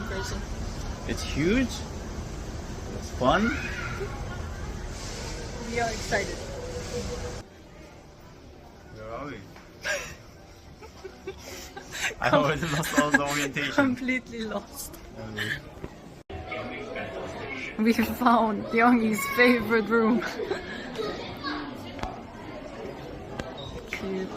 version. It's huge. It's fun. We are excited. Where are we? I already lost all the orientation. Completely lost. We found Youngie's favorite room. Cute.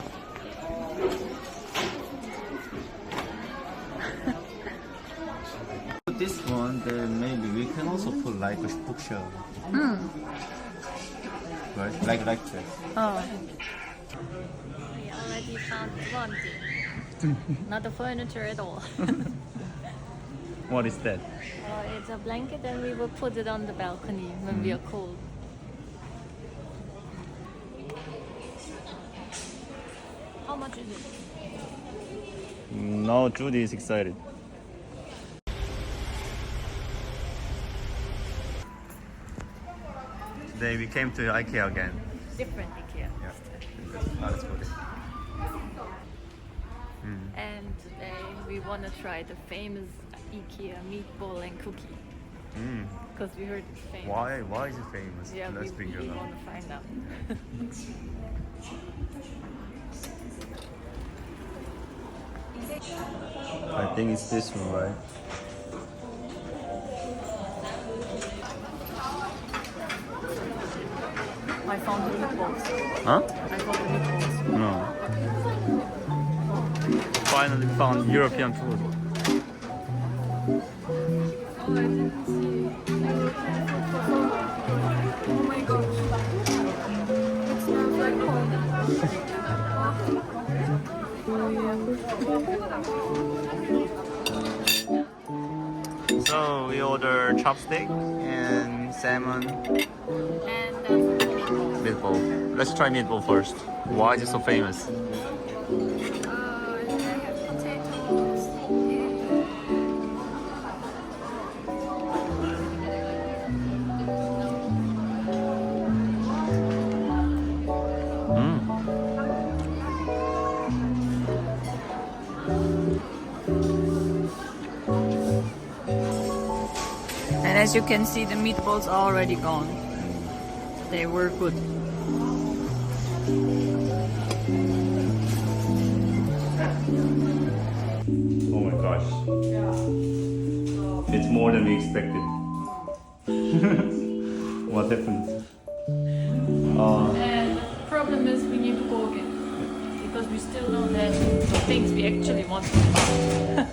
This one, then maybe we can also put like a bookshelf. Right? Like that. Oh. We already found one thing. Not the furniture at all. What is that? It's a blanket and we will put it on the balcony when we are cold. How much is it? Now Judy is excited. Today we came to IKEA again. Different IKEA. Yeah. Let's go there. And today we want to try the famous IKEA meatball and cookie. Because we heard it's famous. Why is it famous? Yeah, Let's we figure it out. want to find out. I think it's this one, right? I found the meatballs. Huh? I found the meatballs. No. Finally found European food. Oh, I didn't see. Oh my gosh. It smells like home. So we ordered chopstick and salmon And that's meatball. Let's try meatball first. Why is it so famous? they have potatoes. And as you can see, the meatballs are already gone. They were good. Oh my gosh. It's more than we expected. What happened? And the problem is we need to go again. Because we still don't have the things we actually want to buy.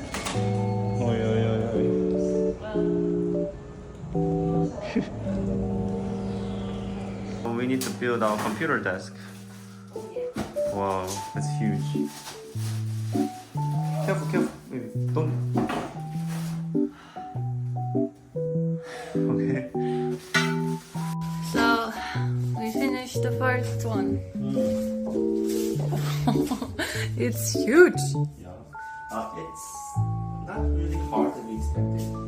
Well, we need to build our computer desk. Wow, that's huge. Careful, baby. Don't. Okay. So, we finished the first one. It's huge. Yeah. It's not really hard than we expected.